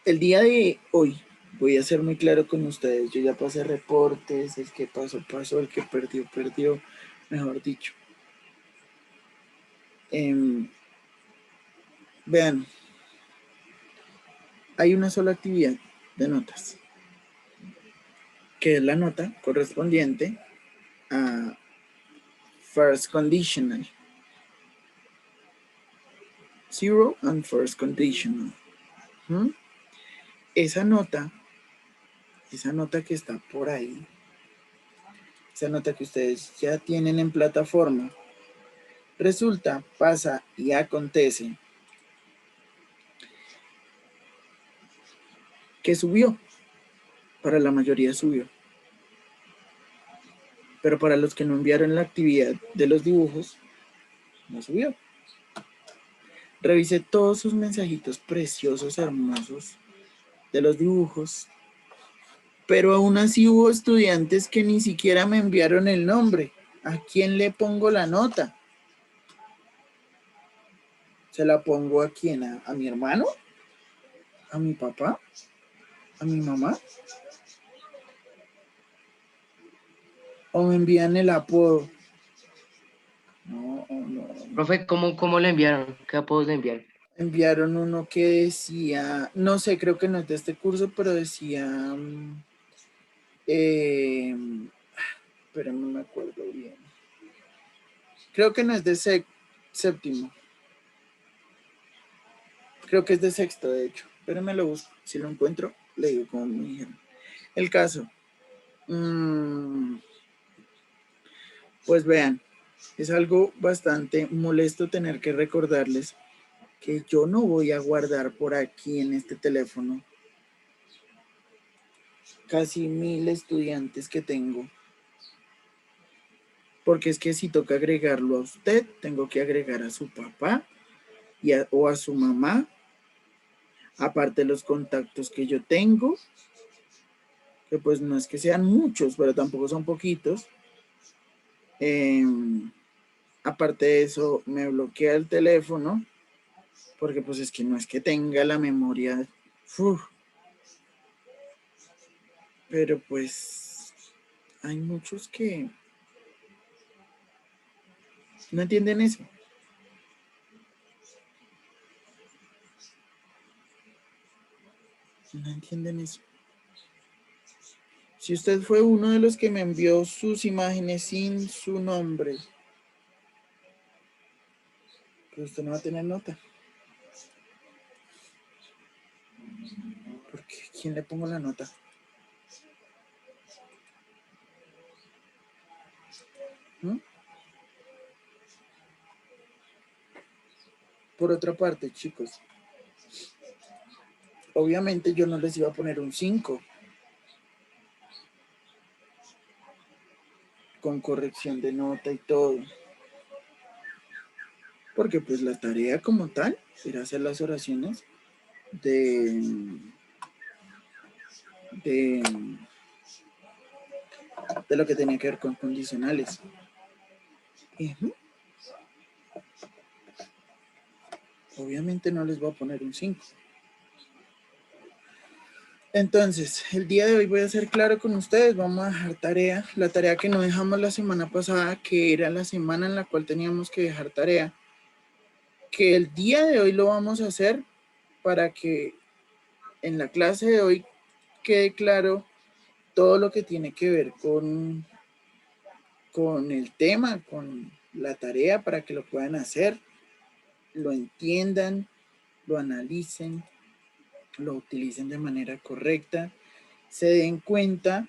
El día de hoy voy a ser muy claro con ustedes. Yo ya pasé reportes, el que pasó, pasó, el que perdió, perdió, mejor dicho. Vean, hay una sola actividad de notas, que es la nota correspondiente a first conditional. Zero and first conditional. ¿Mm? Esa nota que está por ahí, esa nota que ustedes ya tienen en plataforma, resulta, pasa y acontece que subió. Para la mayoría subió. Pero para los que no enviaron la actividad de los dibujos, no subió. Revisé todos sus mensajitos preciosos, hermosos de los dibujos, pero aún así hubo estudiantes que ni siquiera me enviaron el nombre. ¿A quién le pongo la nota? ¿Se la pongo a quién? ¿A mi hermano? ¿A mi papá? ¿A mi mamá? ¿O me envían el apodo? No. Profe, ¿cómo le enviaron? ¿Qué apodos le enviaron? Enviaron uno que decía, no sé, creo que no es de este curso, pero decía, pero no me acuerdo bien. Creo que no es de séptimo. Creo que es de sexto, de hecho. Pero me lo busco. Si lo encuentro, le digo como me dijeron. El caso. Pues vean, es algo bastante molesto tener que recordarles que yo no voy a guardar por aquí en este teléfono casi 1000 estudiantes que tengo. Porque es que si toca agregarlo a usted, tengo que agregar a su papá o a su mamá, aparte de los contactos que yo tengo, que pues no es que sean muchos, pero tampoco son poquitos. Aparte de eso, me bloquea el teléfono, porque pues es que no es que tenga la memoria, pero pues hay muchos que no entienden eso. No entienden eso. Si usted fue uno de los que me envió sus imágenes sin su nombre, pues usted no va a tener nota. ¿Por qué? ¿Quién le pongo la nota? ¿Mm? Por otra parte, chicos, obviamente yo no les iba a poner un 5 con corrección de nota y todo, porque pues la tarea como tal era hacer las oraciones de lo que tenía que ver con condicionales. Obviamente no les voy a poner un 5. Entonces, el día de hoy voy a ser claro con ustedes, vamos a dejar tarea, la tarea que no dejamos la semana pasada, que era la semana en la cual teníamos que dejar tarea, que el día de hoy lo vamos a hacer para que en la clase de hoy quede claro todo lo que tiene que ver con el tema, con la tarea, para que lo puedan hacer, lo entiendan, lo analicen, lo utilicen de manera correcta, se den cuenta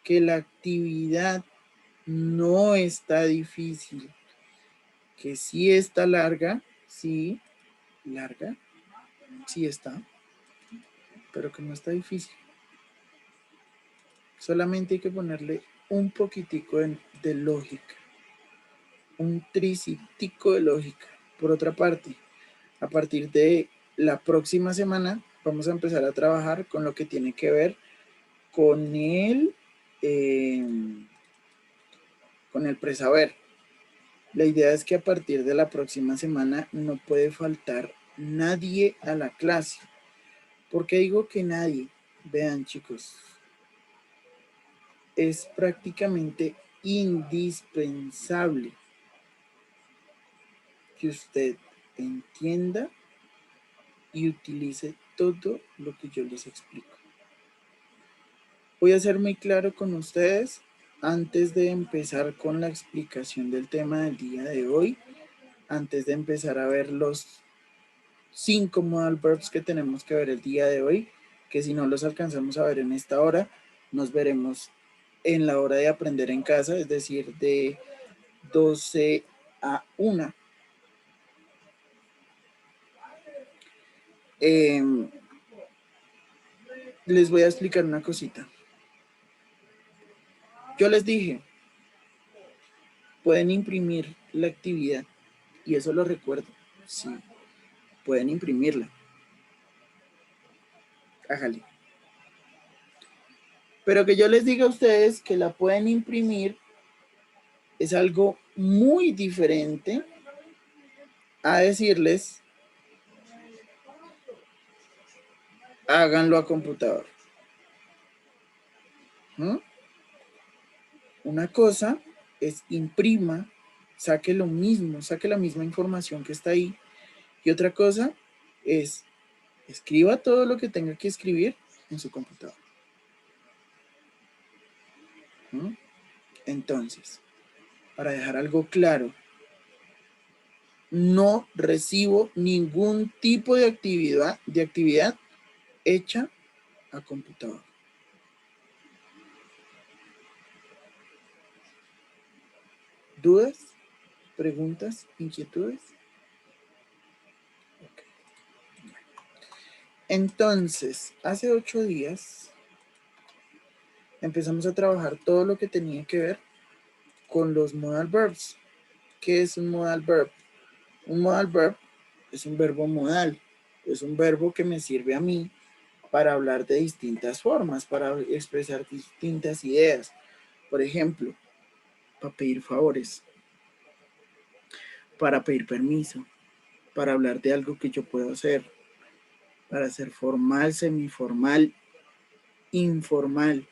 que la actividad no está difícil, que sí está larga, sí está, pero que no está difícil. Solamente hay que ponerle un poquitico de lógica, un tricitico de lógica. Por otra parte, a partir de la próxima semana vamos a empezar a trabajar con lo que tiene que ver con el presaber. La idea es que a partir de la próxima semana no puede faltar nadie a la clase. ¿Por qué digo que nadie? Vean, chicos, es prácticamente indispensable que usted entienda y utilice todo lo que yo les explico. Voy a ser muy claro con ustedes antes de empezar con la explicación del tema del día de hoy, antes de empezar a ver los 5 modal verbs que tenemos que ver el día de hoy, que si no los alcanzamos a ver en esta hora, nos veremos en la hora de aprender en casa, es decir, de 12 a 1. Les voy a explicar una cosita. Yo les dije, pueden imprimir la actividad, y eso lo recuerdo, sí, pueden imprimirla. Hágale. Pero que yo les diga a ustedes que la pueden imprimir es algo muy diferente a decirles háganlo a computador. ¿Mm? Una cosa es imprima, saque lo mismo, saque la misma información que está ahí. Y otra cosa es escriba todo lo que tenga que escribir en su computador. ¿Mm? Entonces, para dejar algo claro, no recibo ningún tipo de actividad hecha a computador. ¿Dudas? ¿Preguntas? ¿Inquietudes? Okay. Entonces, hace 8 días empezamos a trabajar todo lo que tenía que ver con los modal verbs. ¿Qué es un modal verb? Un modal verb es un verbo modal. Es un verbo que me sirve a mí para hablar de distintas formas, para expresar distintas ideas. Por ejemplo, para pedir favores, para pedir permiso, para hablar de algo que yo puedo hacer, para ser formal, semiformal, informal,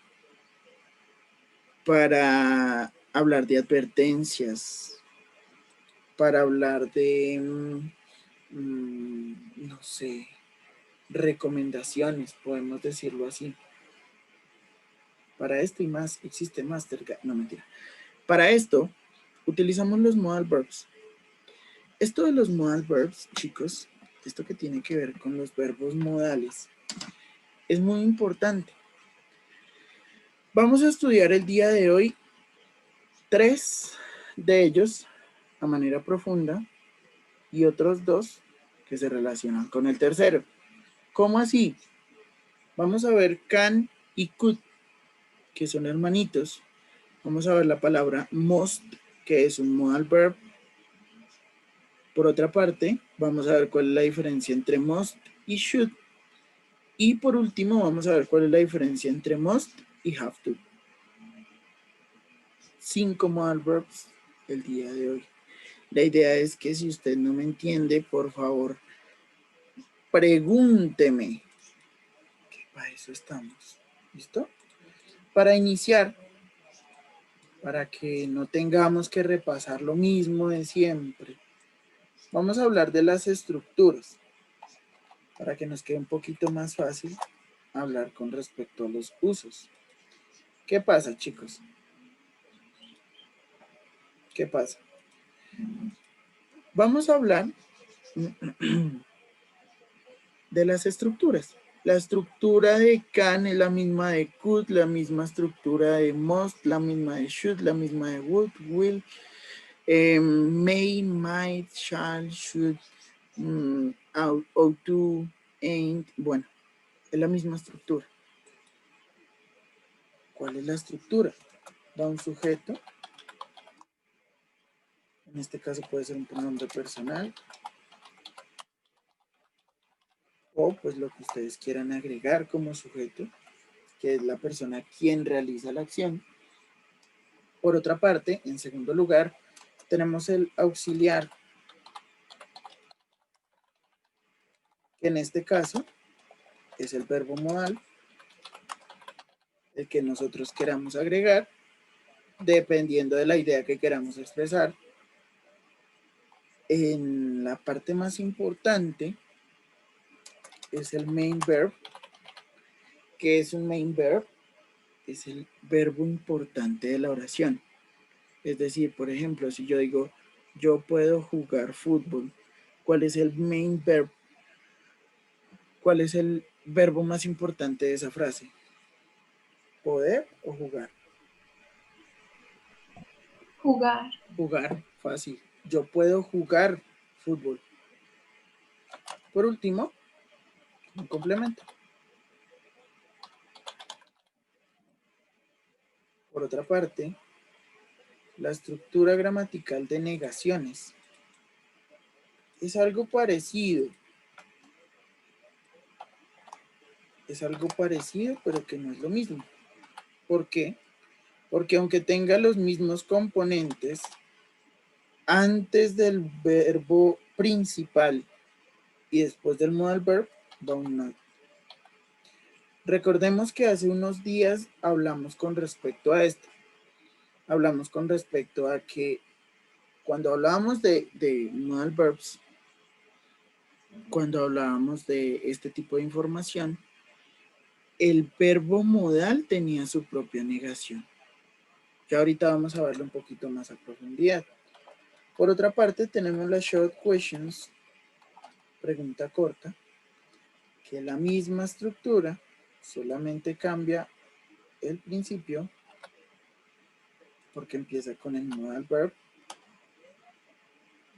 para hablar de advertencias, para hablar de, no sé, recomendaciones, podemos decirlo así. Para esto y más existe Mastercard, no mentira. Para esto utilizamos los modal verbs. Esto de los modal verbs, chicos, esto que tiene que ver con los verbos modales, es muy importante. Vamos a estudiar el día de hoy 3 de ellos a manera profunda y otros 2 que se relacionan con el tercero. ¿Cómo así? Vamos a ver can y could, que son hermanitos. Vamos a ver la palabra must, que es un modal verb. Por otra parte, vamos a ver cuál es la diferencia entre must y should. Y por último, vamos a ver cuál es la diferencia entre must y have to. 5 modal verbs el día de hoy. La idea es que si usted no me entiende, por favor, pregúnteme. Que para eso estamos. ¿Listo? Para iniciar, para que no tengamos que repasar lo mismo de siempre, vamos a hablar de las estructuras, para que nos quede un poquito más fácil hablar con respecto a los usos. ¿Qué pasa, chicos? ¿Qué pasa? Vamos a hablar de las estructuras. La estructura de can es la misma de could, la misma estructura de must, la misma de should, la misma de would, will, may, might, shall, should, ought to, ain't. Bueno, es la misma estructura. ¿Cuál es la estructura? Da un sujeto. En este caso puede ser un pronombre personal. O pues lo que ustedes quieran agregar como sujeto, que es la persona quien realiza la acción. Por otra parte, en segundo lugar, tenemos el auxiliar, que en este caso es el verbo modal, el que nosotros queramos agregar, dependiendo de la idea que queramos expresar. En la parte más importante es el main verb. ¿Qué es un main verb? Es el verbo importante de la oración. Es decir, por ejemplo, si yo digo, yo puedo jugar fútbol, ¿cuál es el main verb? ¿Cuál es el verbo más importante de esa frase? ¿Poder o jugar? Jugar. Jugar, fácil. Yo puedo jugar fútbol. Por último, un complemento. Por otra parte, la estructura gramatical de negaciones es algo parecido. Es algo parecido, pero que no es lo mismo. ¿Por qué? Porque aunque tenga los mismos componentes, antes del verbo principal y después del modal verb va un not. Recordemos que hace unos días hablamos con respecto a esto. Hablamos con respecto a que cuando hablábamos de modal verbs, cuando hablábamos de este tipo de información, el verbo modal tenía su propia negación. Ya ahorita vamos a verlo un poquito más a profundidad. Por otra parte, tenemos las short questions, pregunta corta, que es la misma estructura, solamente cambia el principio, porque empieza con el modal verb,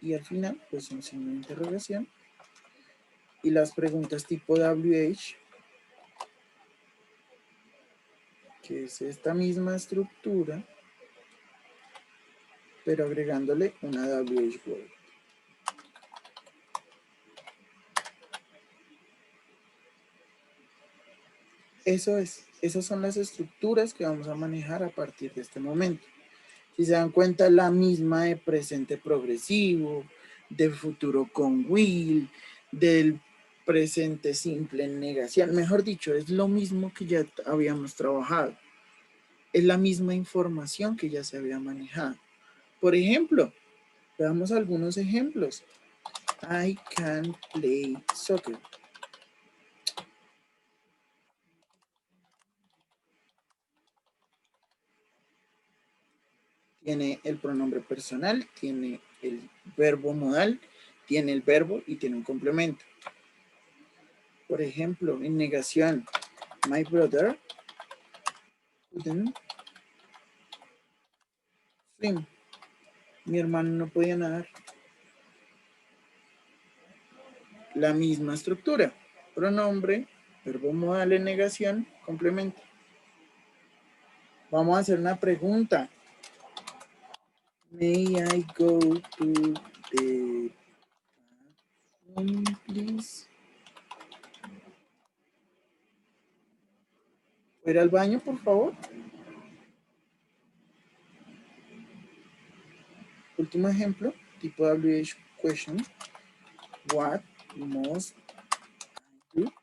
y al final, pues un signo de interrogación. Y las preguntas tipo WH, que es esta misma estructura, pero agregándole una WH word. Esas son las estructuras que vamos a manejar a partir de este momento. Si se dan cuenta, la misma de presente progresivo, de futuro con will, del presente simple en negación. Mejor dicho, es lo mismo que ya habíamos trabajado. Es la misma información que ya se había manejado. Por ejemplo, veamos algunos ejemplos. I can play soccer. Tiene el pronombre personal, tiene el verbo modal, tiene el verbo y tiene un complemento. Por ejemplo, en negación, my brother couldn't swim. Mi hermano no podía nadar. La misma estructura. Pronombre, verbo modal en negación, complemento. Vamos a hacer una pregunta. May I go to the bathroom, please? ¿Puedo ir al baño, por favor? Último ejemplo, tipo WH question. What must I do?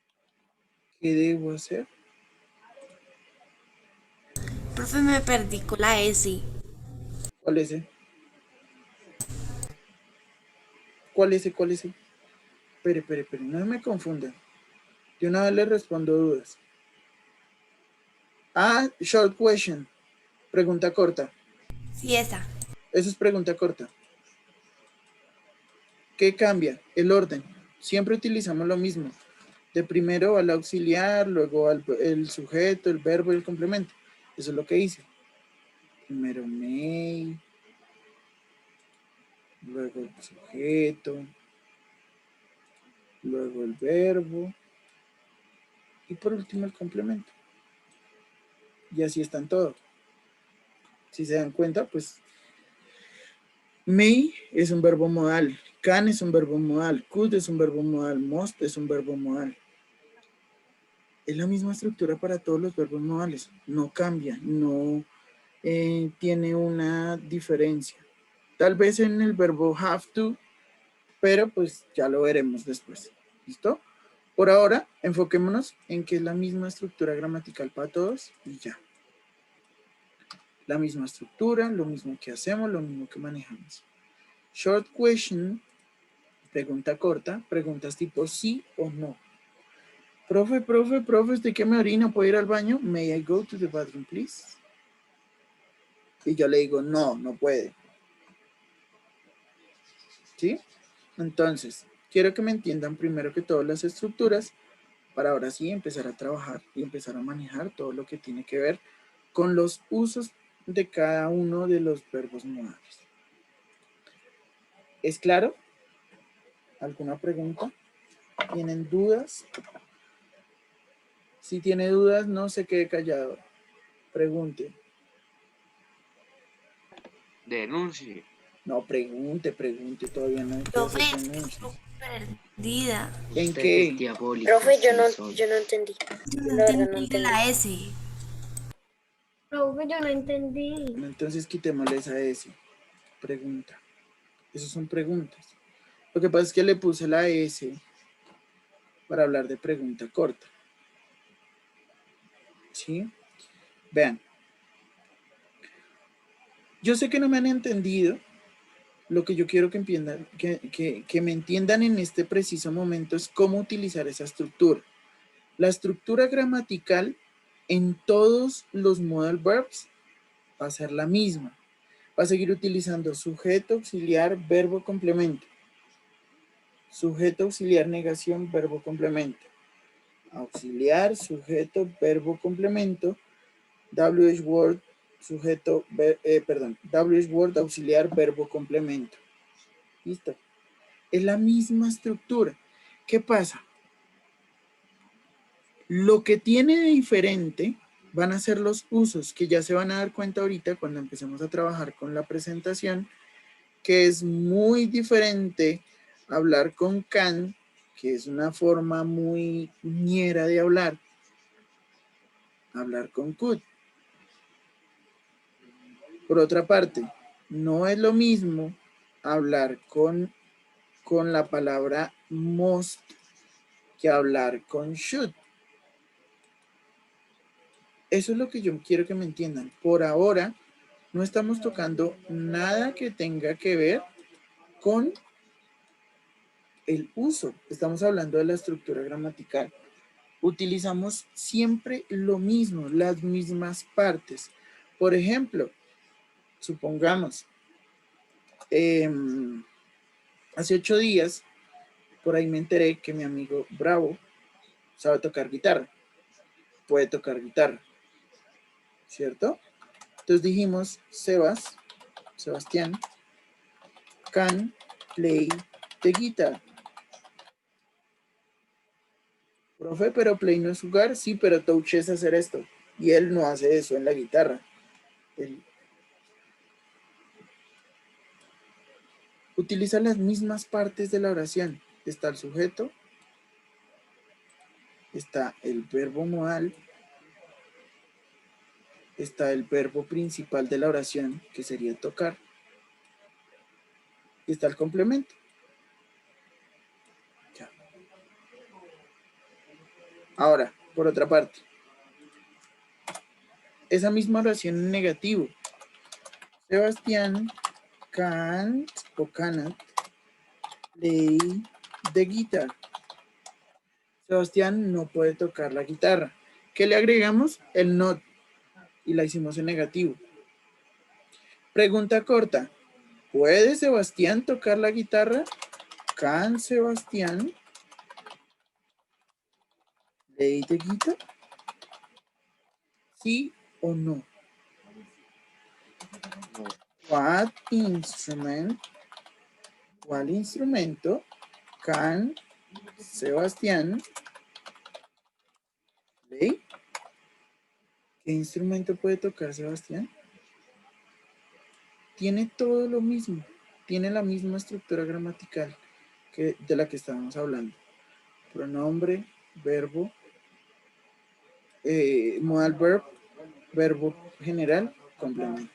¿Qué debo hacer? Profe, me perdí con la S. ¿Cuál es ese? ¿Cuál es ese? ¿Cuál es ese? Espere, no me confundan. De una vez les respondo dudas. Ah, short question. Pregunta corta. Sí, esa. Eso es pregunta corta. ¿Qué cambia? El orden. Siempre utilizamos lo mismo. De primero al auxiliar, luego el sujeto, el verbo y el complemento. Eso es lo que hice. Primero may, luego el sujeto, luego el verbo y por último el complemento. Y así están todos. Si se dan cuenta, pues may es un verbo modal, can es un verbo modal, could es un verbo modal, must es un verbo modal. Es la misma estructura para todos los verbos modales, no cambia, no tiene una diferencia. Tal vez en el verbo have to, pero pues ya lo veremos después. ¿Listo? Por ahora, enfoquémonos en que es la misma estructura gramatical para todos y ya. La misma estructura, lo mismo que hacemos, lo mismo que manejamos. Short question, pregunta corta, preguntas tipo sí o no. Profe, ¿usted qué me orina? ¿Puedo ir al baño? May I go to the bathroom, please? Y yo le digo, no, no puede. ¿Sí? Entonces, quiero que me entiendan primero que todas las estructuras para ahora sí empezar a trabajar y empezar a manejar todo lo que tiene que ver con los usos de cada uno de los verbos modales. ¿Es claro? ¿Alguna pregunta? ¿Tienen dudas? Si tiene dudas, no se quede callado. Pregunte. Denuncie. No, pregunte, todavía no hay que Profe, hacer es que denuncias. estoy perdida. ¿En Usted qué? es diabólico. Profe, sí son. yo no entendí. No La verdad no entendí de entendí. la S. Profe, yo no entendí. Bueno, entonces quitémosle esa S. Pregunta. Esas son preguntas. Lo que pasa es que le puse la S para hablar de pregunta corta. ¿Sí? Vean. Yo sé que no me han entendido. Lo que yo quiero que entiendan, que me entiendan en este preciso momento es cómo utilizar esa estructura. La estructura gramatical en todos los modal verbs va a ser la misma. Va a seguir utilizando sujeto, auxiliar, verbo, complemento. Sujeto, auxiliar, negación, verbo, complemento. Auxiliar, sujeto, verbo, complemento. WH word, sujeto, WH word, auxiliar, verbo, complemento. ¿Listo? Es la misma estructura. ¿Qué pasa? Lo que tiene de diferente van a ser los usos, que ya se van a dar cuenta ahorita cuando empecemos a trabajar con la presentación, que es muy diferente hablar con can, que es una forma muy ñera de hablar con could. Por otra parte, no es lo mismo hablar con la palabra must que hablar con should. Eso es lo que yo quiero que me entiendan. Por ahora, no estamos tocando nada que tenga que ver con el uso. Estamos hablando de la estructura gramatical. Utilizamos siempre lo mismo, las mismas partes. Por ejemplo, supongamos, hace 8 días, por ahí me enteré que mi amigo Bravo sabe tocar guitarra. Puede tocar guitarra. ¿Cierto? Entonces dijimos, Sebastián, can play the guitar. Profe, pero play no es jugar. Sí, pero touch es hacer esto. Y él no hace eso en la guitarra. Él utiliza las mismas partes de la oración. Está el sujeto, está el verbo modal, está el verbo principal de la oración, que sería tocar, y está el complemento. Ya. Ahora, por otra parte, esa misma oración en negativo. Sebastián can't o cannot play the guitar. Sebastián no puede tocar la guitarra. ¿Qué le agregamos? El not. Y la hicimos en negativo. Pregunta corta. ¿Puede Sebastián tocar la guitarra? ¿Can Sebastián play the guitar? ¿Sí o no? No. What instrument? ¿Cuál instrumento can Sebastián play? ¿Qué instrumento puede tocar Sebastián? Tiene todo lo mismo. Tiene la misma estructura gramatical de la que estábamos hablando. Pronombre, verbo, modal verb, verbo general, complemento.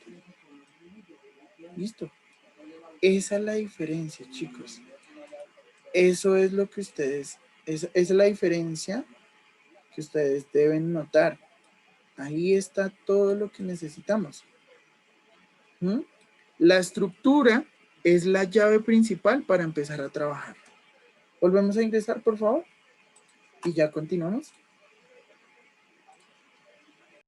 Listo. Esa es la diferencia, chicos. Eso es lo que ustedes Esa es la diferencia que ustedes deben notar. Ahí está todo lo que necesitamos. ¿Mm? La estructura es la llave principal para empezar a trabajar. Volvemos a ingresar, por favor. Y ya continuamos.